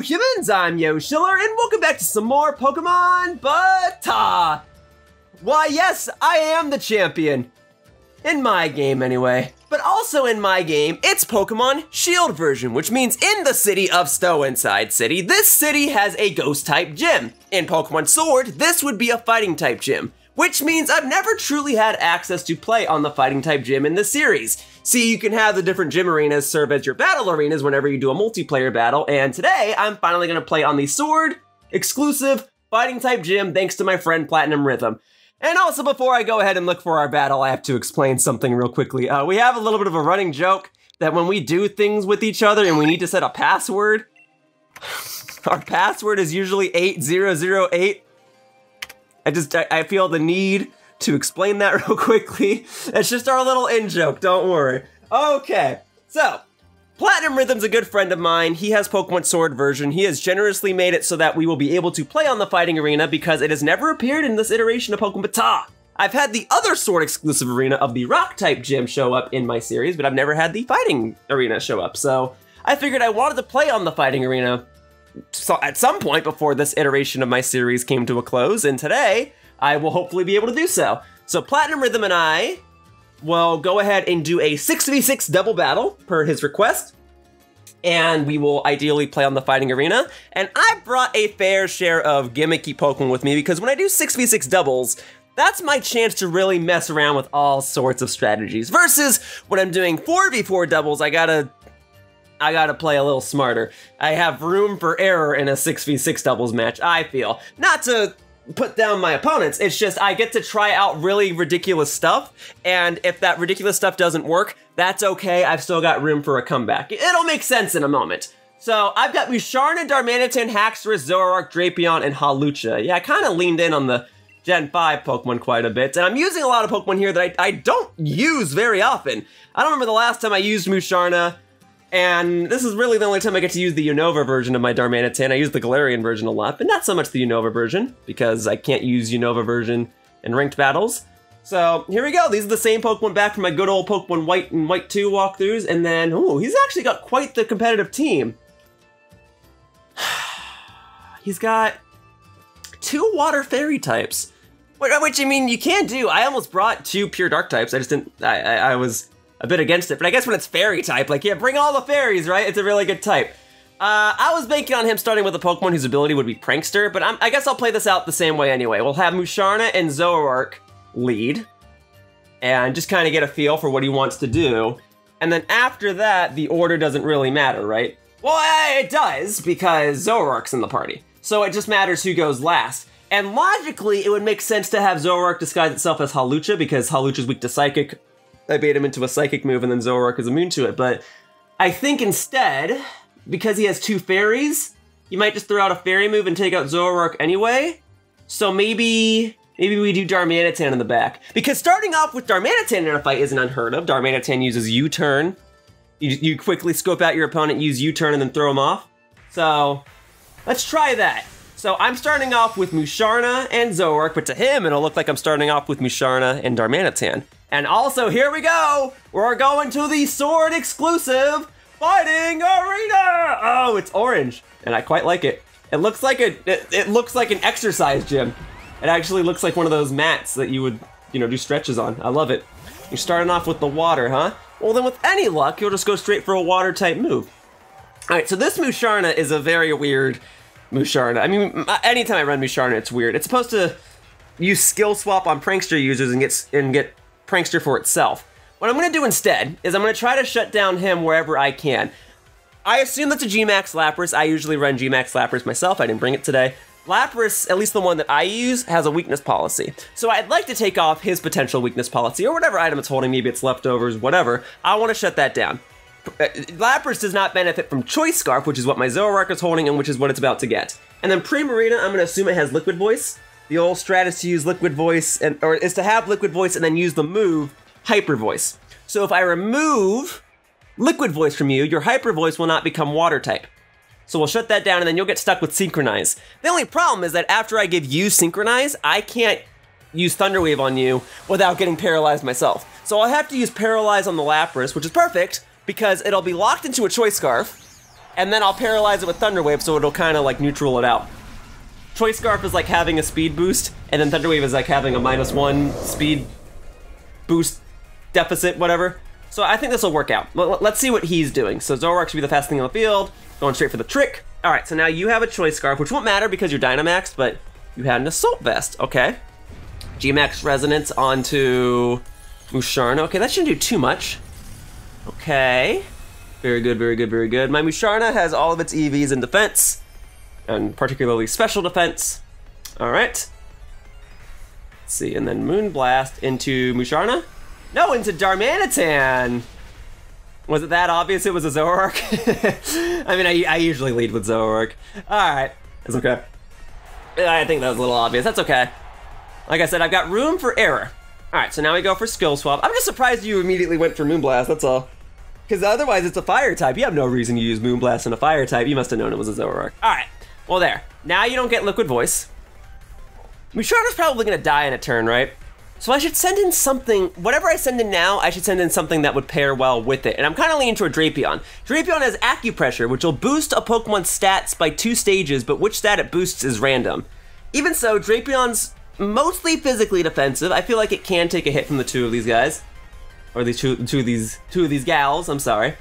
Hello humans, I'm Yoshiller, and welcome back to some more Pokemon BATAW! Why yes, I am the champion. In my game anyway. But also in my game, it's Pokemon Shield version, which means in the city of Stow-Inside City, this city has a Ghost-type gym. In Pokemon Sword, this would be a Fighting-type gym, which means I've never truly had access to play on the Fighting-type gym in the series. See, you can have the different gym arenas serve as your battle arenas whenever you do a multiplayer battle, and today I'm finally going to play on the Sword exclusive Fighting-type gym thanks to my friend PlatinumRhythm. And also, before I go ahead and look for our battle, I have to explain something real quickly. We have a little bit of a running joke that when we do things with each other and we need to set a password, our password is usually 8008. I feel the need to explain that real quickly. It's just our little in-joke, don't worry. Okay, so PlatinumRhythm's a good friend of mine. He has Pokemon Sword version. He has generously made it so that we will be able to play on the fighting arena because it has never appeared in this iteration of Pokemon BATAW. I've had the other Sword exclusive arena of the Rock-type gym show up in my series, but I've never had the fighting arena show up. So I figured I wanted to play on the fighting arena at some point before this iteration of my series came to a close, and today I will hopefully be able to do so. So PlatinumRhythm and I will go ahead and do a 6v6 double battle per his request, and we will ideally play on the fighting arena. And I brought a fair share of gimmicky Pokemon with me because when I do 6v6 doubles, that's my chance to really mess around with all sorts of strategies. Versus when I'm doing 4v4 doubles, I gotta play a little smarter. I have room for error in a 6v6 doubles match, I feel. Not to put down my opponents, it's just I get to try out really ridiculous stuff, and if that ridiculous stuff doesn't work, that's okay, I've still got room for a comeback. It'll make sense in a moment. So I've got Musharna, Darmanitan, Haxorus, Zoroark, Drapion, and Hawlucha. Yeah, I kind of leaned in on the Gen 5 Pokemon quite a bit, and I'm using a lot of Pokemon here that I don't use very often. I don't remember the last time I used Musharna, and this is really the only time I get to use the Unova version of my Darmanitan. I use the Galarian version a lot, but not so much the Unova version, because I can't use Unova version in ranked battles. So here we go, these are the same Pokemon back from my good old Pokemon White and White 2 walkthroughs, and then, ooh, he's actually got quite the competitive team. He's got 2 Water Fairy types, which, I mean, you can do. I almost brought 2 pure Dark types, I just didn't, I was a bit against it, but I guess when it's fairy type, like, yeah, bring all the fairies, right? It's a really good type. I was banking on him starting with a Pokemon whose ability would be Prankster, but I guess I'll play this out the same way anyway. We'll have Musharna and Zoroark lead, and just kind of get a feel for what he wants to do. And then after that, the order doesn't really matter, right? Well, it does, because Zoroark's in the party. So it just matters who goes last. And logically, it would make sense to have Zoroark disguise itself as Hawlucha, because Hawlucha's weak to Psychic. I bait him into a Psychic move, and then Zoroark is immune to it. But I think instead, because he has 2 fairies, you might just throw out a fairy move and take out Zoroark anyway. So maybe we do Darmanitan in the back. Because starting off with Darmanitan in a fight isn't unheard of. Darmanitan uses U-turn. You quickly scope out your opponent, use U-turn, and then throw him off. So let's try that. So I'm starting off with Musharna and Zoroark, but to him, it'll look like I'm starting off with Musharna and Darmanitan. And also, here we go! We're going to the Sword exclusive Fighting Arena! Oh, it's orange, and I quite like it. It looks like it looks like an exercise gym. It actually looks like one of those mats that you would, do stretches on. I love it. You're starting off with the water, huh? Well, then with any luck, you'll just go straight for a water-type move. All right, so this Musharna is a very weird Musharna. I mean, anytime I run Musharna, it's weird. It's supposed to use skill swap on Prankster users and get Prankster for itself. What I'm going to do instead is I'm going to try to shut down him wherever I can. I assume that's a G-Max Lapras. I usually run G-Max Lapras myself. I didn't bring it today. Lapras, at least the one that I use, has a weakness policy. So I'd like to take off his potential weakness policy, or whatever item it's holding, maybe it's leftovers, whatever. I want to shut that down. Lapras does not benefit from Choice Scarf, which is what my Zoroark is holding and which is what it's about to get. And then Primarina, I'm going to assume it has Liquid Voice. The old strat is to use Liquid Voice, or is to have Liquid Voice and then use the move Hyper Voice. So if I remove Liquid Voice from you, your Hyper Voice will not become Water type. So we'll shut that down and then you'll get stuck with Synchronize. The only problem is that after I give you Synchronize, I can't use Thunder Wave on you without getting paralyzed myself. So I'll have to use Paralyze on the Lapras, which is perfect, because it'll be locked into a Choice Scarf, and then I'll paralyze it with Thunder Wave so it'll kind of like neutral it out. Choice Scarf is like having a speed boost, and then Thunder Wave is like having a -1 speed boost deficit, whatever. So I think this will work out. Let's see what he's doing. So Zoroark should be the fastest thing on the field, going straight for the trick. All right, so now you have a Choice Scarf, which won't matter because you're Dynamaxed, but you had an Assault Vest, okay. G-Max Resonance onto Musharna. Okay, that shouldn't do too much. Okay. Very good, very good, very good. My Musharna has all of its EVs in defense, and particularly special defense. All right. Let's see, and then Moonblast into Musharna? No, into Darmanitan! Was it that obvious it was a Zoroark? I mean, I usually lead with Zoroark. All right, that's okay. I think that was a little obvious, that's okay. Like I said, I've got room for error. All right, so now we go for Skill Swap. I'm just surprised you immediately went for Moonblast, that's all. Because otherwise it's a Fire type. You have no reason to use Moonblast in a Fire type. You must have known it was a Zoroark. All right, well there. Now you don't get Liquid Voice. Musharna's probably gonna die in a turn, right? So I should send in something, whatever I send in now, I should send in something that would pair well with it. And I'm kind of leaning toward Drapion. Drapion has Acupressure, which will boost a Pokemon's stats by 2 stages, but which stat it boosts is random. Even so, Drapion's mostly physically defensive. I feel like it can take a hit from the 2 of these guys. Or these two of these gals, I'm sorry.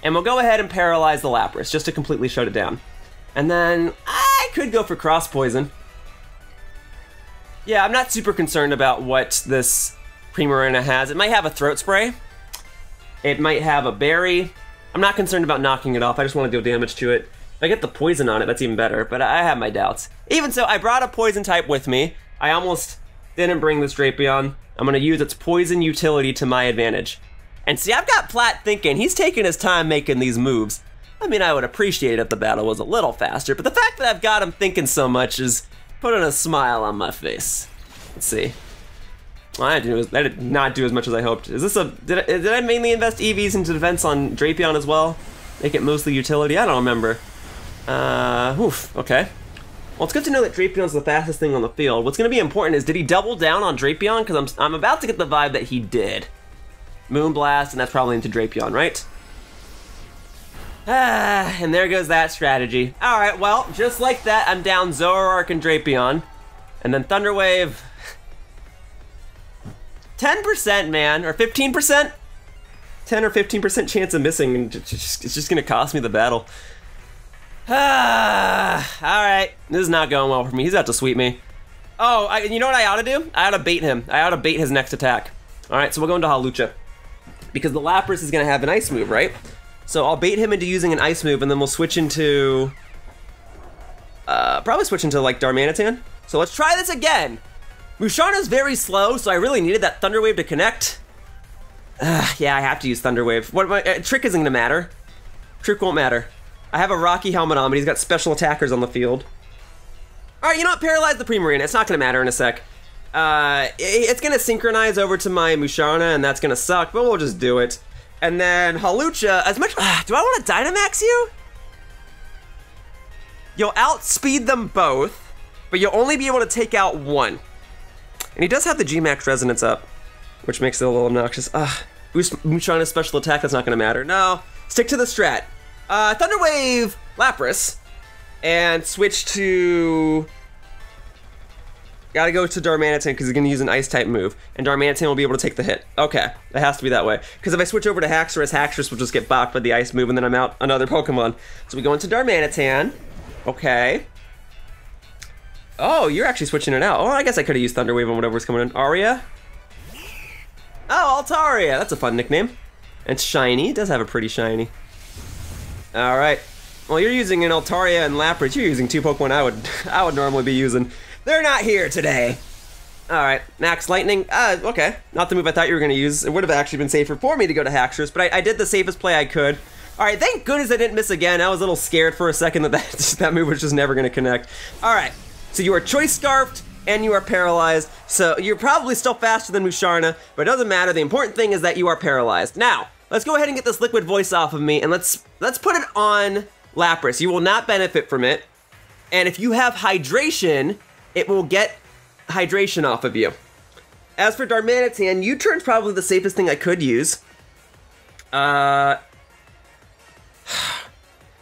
And we'll go ahead and paralyze the Lapras, just to completely shut it down. And then, I could go for Cross Poison. Yeah, I'm not super concerned about what this Primarina has. It might have a Throat Spray. It might have a Berry. I'm not concerned about knocking it off, I just want to deal damage to it. If I get the Poison on it, that's even better, but I have my doubts. Even so, I brought a Poison type with me. I almost didn't bring this Drapion. I'm gonna use its Poison utility to my advantage. And see, I've got Plat thinking. He's taking his time making these moves. I mean, I would appreciate it if the battle was a little faster, but the fact that I've got him thinking so much is putting a smile on my face. Let's see. Well, I did not do as much as I hoped. Is this a, did I mainly invest EVs into defense on Drapion as well? Make it mostly utility? I don't remember. Okay. Well, it's good to know that Drapion's the fastest thing on the field. What's going to be important is, did he double down on Drapion? Because I'm about to get the vibe that he did. Moonblast, and that's probably into Drapion, right? And there goes that strategy. All right, well, just like that, I'm down Zoroark and Drapion. And then Thunder Wave. 10%, man, or 15%? 10 or 15% chance of missing, and it's just going to cost me the battle. Alright, this is not going well for me. He's out to sweep me. Oh, you know what I ought to do? I ought to bait him. I ought to bait his next attack. Alright, so we'll go into Hawlucha. Because the Lapras is going to have an ice move, right? So I'll bait him into using an ice move, and then we'll switch into... probably switch into, like, Darmanitan. So let's try this again. Musharna's very slow, so I really needed that Thunder Wave to connect. Yeah, I have to use Thunder Wave. Trick isn't going to matter. Trick won't matter. I have a Rocky helmet on, but he's got special attackers on the field. Alright, you know what? Paralyze the Primarina. It's not going to matter in a sec. It's going to synchronize over to my Musharna, and that's going to suck, but we'll just do it. And then Hawlucha, as much... do I want to Dynamax you? You'll outspeed them both, but you'll only be able to take out one. And he does have the G-Max Resonance up, which makes it a little obnoxious. Boost Musharna's special attack, that's not going to matter. No, stick to the strat. Thunder Wave Lapras, and switch to... Gotta go to Darmanitan because he's gonna use an Ice type move, and Darmanitan will be able to take the hit. Okay, it has to be that way. Because if I switch over to Haxorus, Haxorus will just get blocked by the Ice move, and then I'm out another Pokemon. So we go into Darmanitan. Okay. Oh, you're actually switching it out. Oh, I guess I could have used Thunder Wave on whatever's coming in. Aria? Oh, Altaria. That's a fun nickname. It's shiny. It does have a pretty shiny. Alright. Well, you're using an Altaria and Lapras. You're using 2 Pokemon I would normally be using. They're not here today. Alright, Max Lightning. Okay. Not the move I thought you were going to use. It would have actually been safer for me to go to Haxorus, but I did the safest play I could. Alright, thank goodness I didn't miss again. I was a little scared for a second that move was just never going to connect. Alright, so you are Choice Scarfed, and you are paralyzed. So you're probably still faster than Musharna, but it doesn't matter. The important thing is that you are paralyzed. Now, let's go ahead and get this Liquid Voice off of me, and let's put it on Lapras. You will not benefit from it, and if you have Hydration, it will get Hydration off of you. As for Darmanitan, U-Turn's probably the safest thing I could use.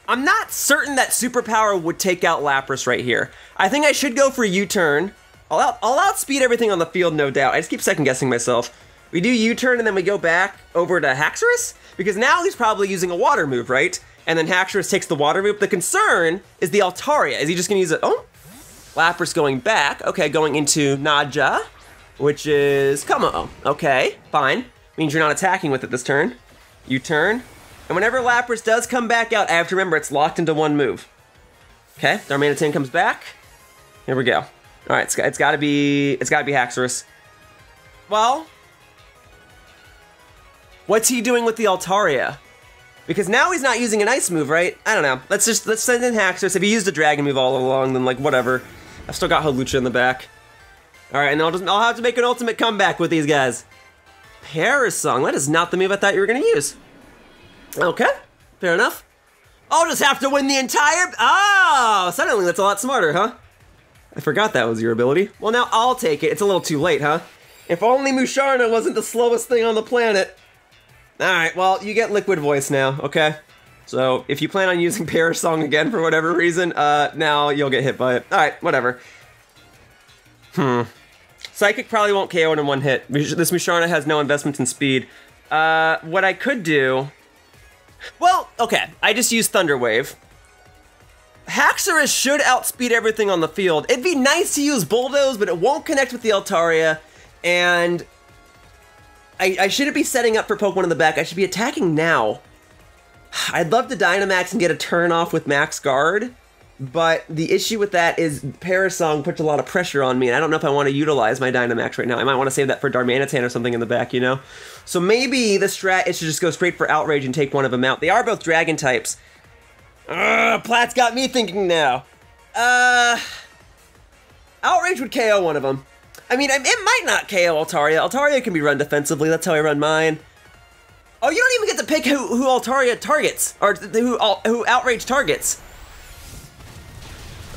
I'm not certain that Superpower would take out Lapras right here. I think I should go for U-turn. I'll outspeed everything on the field, no doubt. I just keep second guessing myself. We do U-turn and then we go back over to Haxorus? Because now he's probably using a water move, right? And then Haxorus takes the water move. The concern is the Altaria. Is he just gonna use it? Oh, Lapras going back. Okay, going into Naja, which is Kommo-O. Okay, fine. Means you're not attacking with it this turn. U-turn. And whenever Lapras does come back out, I have to remember it's locked into one move. Okay, Darmanitan comes back. Here we go. All right, it's gotta be Haxorus. Well, what's he doing with the Altaria? Because now he's not using an ice move, right? I don't know. Let's send in Haxorus. If he used a dragon move all along, then like whatever. I've still got Hawlucha in the back. All right, and I'll have to make an ultimate comeback with these guys. Parasong, that is not the move I thought you were gonna use. Okay, fair enough. I'll just have to win the entire... Oh, suddenly that's a lot smarter, huh? I forgot that was your ability. Well, now I'll take it. It's a little too late, huh? If only Musharna wasn't the slowest thing on the planet. Alright, well, you get Liquid Voice now, okay? So, if you plan on using Parasong again for whatever reason, now you'll get hit by it. Alright, whatever. Psychic probably won't KO it in one hit. This Musharna has no investment in speed. What I could do... Well, okay, I just used Thunder Wave. Haxorus should outspeed everything on the field. It'd be nice to use Bulldoze, but it won't connect with the Altaria, and I shouldn't be setting up for Pokemon in the back. I should be attacking now. I'd love to Dynamax and get a turn off with Max Guard, but the issue with that is Parasong puts a lot of pressure on me, and I don't know if I want to utilize my Dynamax right now. I might want to save that for Darmanitan or something in the back, you know? So maybe the strat is to just go straight for Outrage and take one of them out. They are both Dragon types. Plat's got me thinking now. Outrage would KO one of them. I mean, it might not KO Altaria. Altaria can be run defensively. That's how I run mine. Oh, you don't even get to pick who Altaria targets, or who Outrage targets.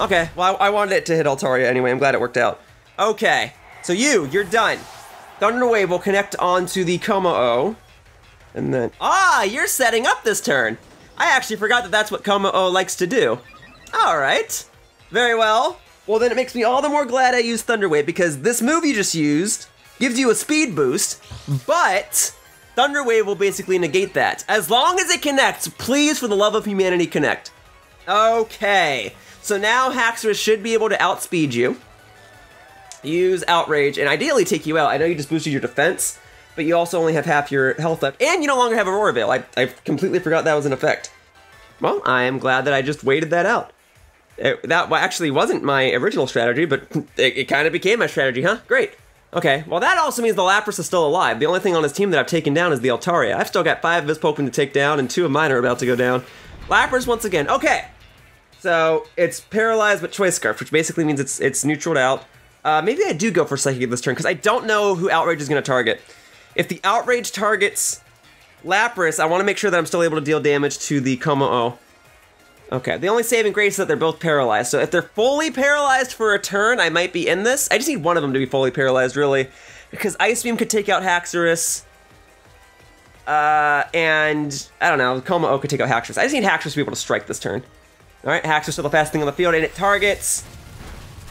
Okay, well, I wanted it to hit Altaria anyway. I'm glad it worked out. Okay, so you're done. Thunder Wave will connect onto the Kommo-O. And then... Ah, you're setting up this turn. I actually forgot that that's what Kommo-O likes to do. Alright. Very well. Well, then it makes me all the more glad I used Thunder Wave, because this move you just used gives you a speed boost, but Thunder Wave will basically negate that. As long as it connects, please, for the love of humanity, connect. Okay. So now Haxorus should be able to outspeed you. Use Outrage, and ideally take you out. I know you just boosted your defense, but you also only have half your health left, and you no longer have Aurora Veil. I completely forgot that was in effect. Well, I am glad that I just waited that out. That actually wasn't my original strategy, but it kind of became my strategy, huh? Great. Okay, well that also means the Lapras is still alive. The only thing on his team that I've taken down is the Altaria. I've still got 5 of his Pokemon to take down, and 2 of mine are about to go down. Lapras once again. Okay. So, it's Paralyzed but Choice Scarf, which basically means it's neutraled out. Maybe I do go for Psychic this turn, because I don't know who Outrage is going to target. If the Outrage targets Lapras, I want to make sure that I'm still able to deal damage to the Kommo-O. Okay, the only saving grace is that they're both paralyzed, so if they're fully paralyzed for a turn, I might be in this. I just need one of them to be fully paralyzed, really, because Ice Beam could take out Haxorus, and, I don't know, Kommo-O could take out Haxorus. I just need Haxorus to be able to strike this turn. Alright, Haxorus is the fastest thing on the field, and it targets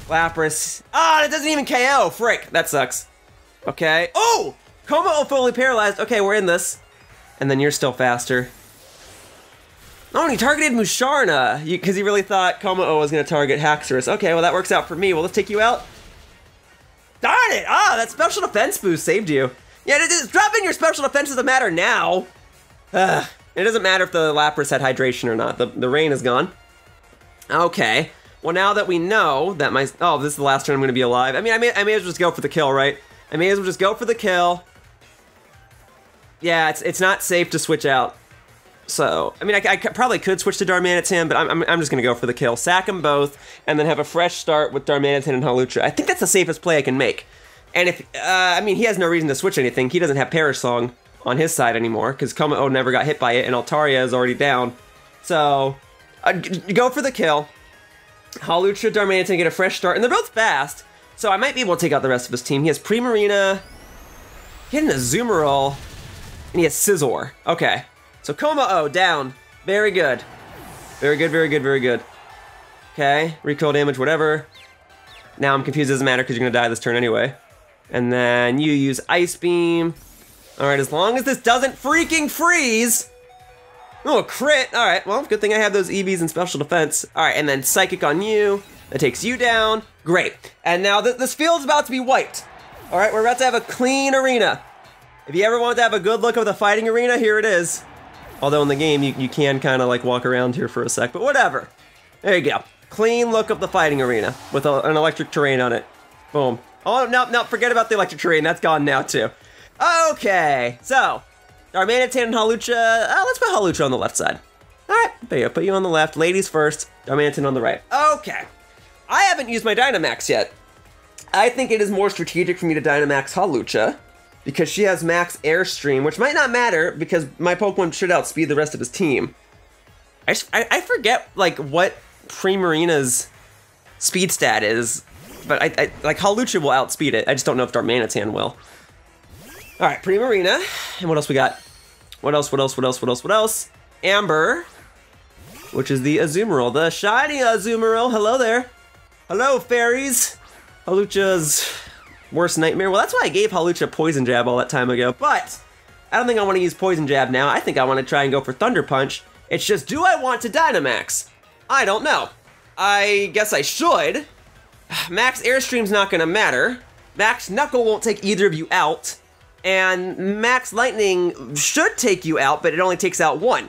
Lapras. Ah, it doesn't even KO! Frick, that sucks. Okay. Oh! Kommo-O fully paralyzed. Okay, we're in this. And then you're still faster. Oh, and he targeted Musharna, because he really thought Kommo-O was going to target Haxorus. Okay, well that works out for me. Will this take you out? Darn it! Ah, that special defense boost saved you. Yeah, dropping your special defense doesn't matter now. It doesn't matter if the Lapras had hydration or not. The rain is gone. Okay. Well, now that we know that my... Oh, this is the last turn I'm going to be alive. I mean, I may as well just go for the kill, right? I may as well just go for the kill. Yeah, it's not safe to switch out. So, I mean, I probably could switch to Darmanitan, but I'm just going to go for the kill. Sack them both, and then have a fresh start with Darmanitan and Hawlucha. I think that's the safest play I can make. And if... I mean, he has no reason to switch anything. He doesn't have Parasong on his side anymore, because Kommo-O never got hit by it, and Altaria is already down. So... go for the kill. Hawlucha, Darmanitan get a fresh start, and they're both fast, so I might be able to take out the rest of his team. He has Primarina, he had an Azumarill, and he has Scizor. Okay, so Kommo-O down. Very good. Very good, very good, very good. Okay, recoil damage, whatever. Now I'm confused, doesn't matter because you're gonna die this turn anyway. And then you use Ice Beam. All right, as long as this doesn't freaking freeze. Oh, a crit, all right, well, good thing I have those EVs and special defense. All right, and then Psychic on you. That takes you down, great. And now this field's about to be wiped. All right, we're about to have a clean arena. If you ever want to have a good look of the fighting arena, here it is. Although in the game, you can kind of like walk around here for a sec, but whatever. There you go. Clean look of the fighting arena with an electric terrain on it. Boom. Oh, no, forget about the electric terrain. That's gone now, too. Okay, so Darmanitan and Hawlucha. Let's put Hawlucha on the left side. All right, there you go. Put you on the left. Ladies first. Darmanitan on the right. Okay. I haven't used my Dynamax yet. I think it is more strategic for me to Dynamax Hawlucha because she has max Airstream, which might not matter because my Pokemon should outspeed the rest of his team. I forget like what Primarina's speed stat is, but I like Hawlucha will outspeed it. I just don't know if Darmanitan will. All right, Primarina, and what else we got? What else? Amber, which is the Azumarill, the shiny Azumarill. Hello there. Hello, fairies. Hawlucha's worst nightmare. Well, that's why I gave Hawlucha Poison Jab all that time ago, but I don't think I want to use Poison Jab now. I think I want to try and go for Thunder Punch. It's just, do I want to Dynamax? I don't know. I guess I should. Max Airstream's not gonna matter. Max Knuckle won't take either of you out. And Max Lightning should take you out, but it only takes out one.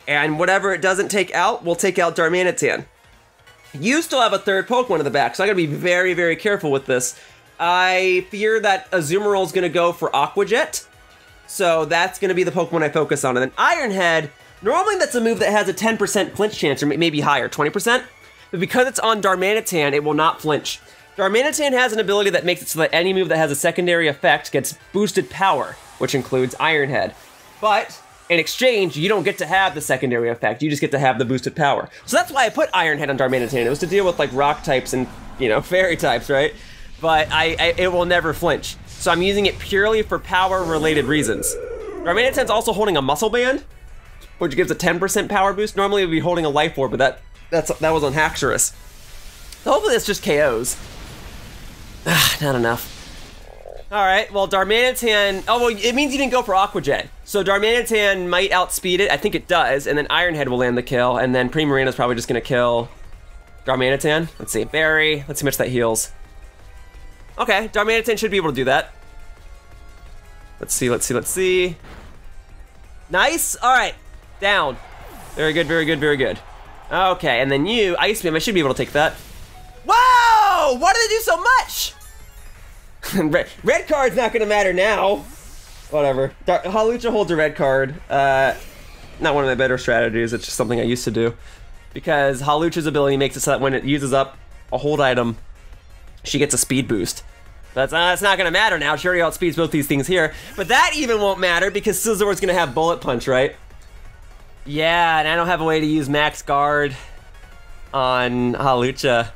And whatever it doesn't take out, will take out Darmanitan. You still have a third Pokemon in the back, so I gotta be very, very careful with this. I fear that Azumarill is gonna go for Aqua Jet. So that's gonna be the Pokemon I focus on. And then Iron Head, normally that's a move that has a 10% flinch chance, or maybe higher, 20%. But because it's on Darmanitan, it will not flinch. Darmanitan has an ability that makes it so that any move that has a secondary effect gets boosted power, which includes Iron Head. But in exchange, you don't get to have the secondary effect, you just get to have the boosted power. So that's why I put Iron Head on Darmanitan. It was to deal with like rock types and, you know, fairy types, right? But it will never flinch. So I'm using it purely for power-related reasons. Darmanitan's also holding a Muscle Band, which gives a 10% power boost. Normally it would be holding a Life Orb, but that was on Haxorus. So hopefully this just KOs. Not enough. All right, well, Darmanitan, oh, well, it means you didn't go for Aqua Jet. So Darmanitan might outspeed it, I think it does, and then Iron Head will land the kill, and then Primarina's probably just gonna kill Darmanitan. Let's see, Berry, let's see how much that heals. Okay, Darmanitan should be able to do that. Let's see. Nice, all right, down. Very good. Okay, and then you, Ice Beam, I should be able to take that. Whoa! Why did it do so much? Red card's not gonna matter now. Whatever. Hawlucha holds a red card. Not one of my better strategies, it's just something I used to do. Because Hawlucha's ability makes it so that when it uses up a hold item, she gets a speed boost. That's not gonna matter now, she already outspeeds both these things here. But that even won't matter because Scizor's gonna have Bullet Punch, right? Yeah, and I don't have a way to use Max Guard on Hawlucha.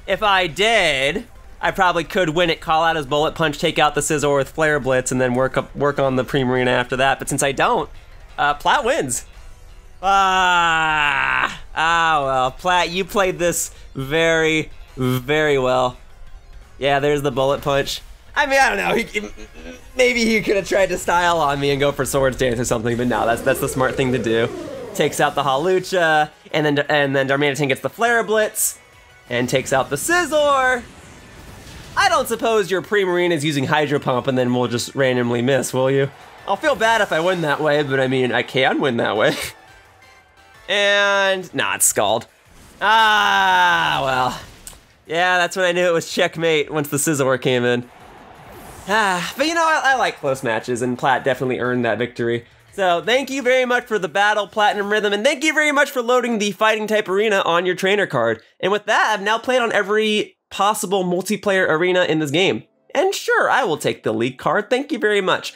If I did, I probably could win it, call out his Bullet Punch, take out the Scizor with Flare Blitz, and then work on the Primarina after that. But since I don't, Plat wins. Well, Plat, you played this very, very well. Yeah, there's the Bullet Punch. I mean, I don't know. Maybe he could have tried to style on me and go for Swords Dance or something, but no, that's the smart thing to do. Takes out the Hawlucha, and then Darmanitan gets the Flare Blitz, and takes out the Scizor. I don't suppose your Primarina is using Hydro Pump and then we'll just randomly miss, will you? I'll feel bad if I win that way, but I mean, I can win that way. And, nah, it's Scald. Well. Yeah, that's when I knew it was checkmate once the Scizor came in. But you know, I like close matches, and Plat definitely earned that victory. So thank you very much for the battle, PlatinumRhythm, and thank you very much for loading the fighting type arena on your trainer card. And with that, I've now played on every possible multiplayer arena in this game. And sure, I will take the league card, thank you very much.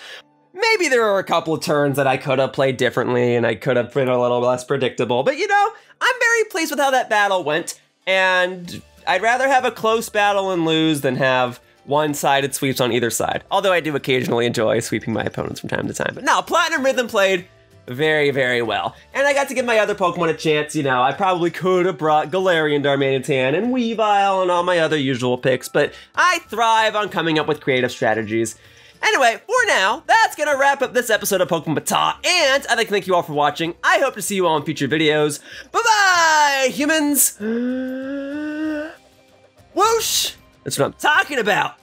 Maybe there were a couple of turns that I could have played differently and I could have been a little less predictable, but you know, I'm very pleased with how that battle went, and I'd rather have a close battle and lose than have one-sided sweeps on either side. Although I do occasionally enjoy sweeping my opponents from time to time. But no, PlatinumRhythm played very, very well. And I got to give my other Pokemon a chance, you know. I probably could have brought Galarian, Darmanitan, and Weavile and all my other usual picks, but I thrive on coming up with creative strategies. Anyway, for now, that's gonna wrap up this episode of Pokemon BATAW, and I'd like to thank you all for watching. I hope to see you all in future videos. Bye-bye, humans! Whoosh! That's what I'm talking about!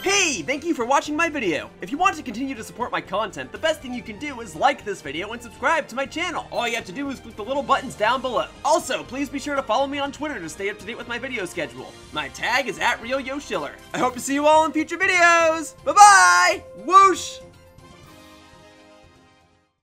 Hey, thank you for watching my video. If you want to continue to support my content, the best thing you can do is like this video and subscribe to my channel. All you have to do is click the little buttons down below. Also, please be sure to follow me on Twitter to stay up to date with my video schedule. My tag is @RealYoshiller. I hope to see you all in future videos. Bye-bye! Whoosh!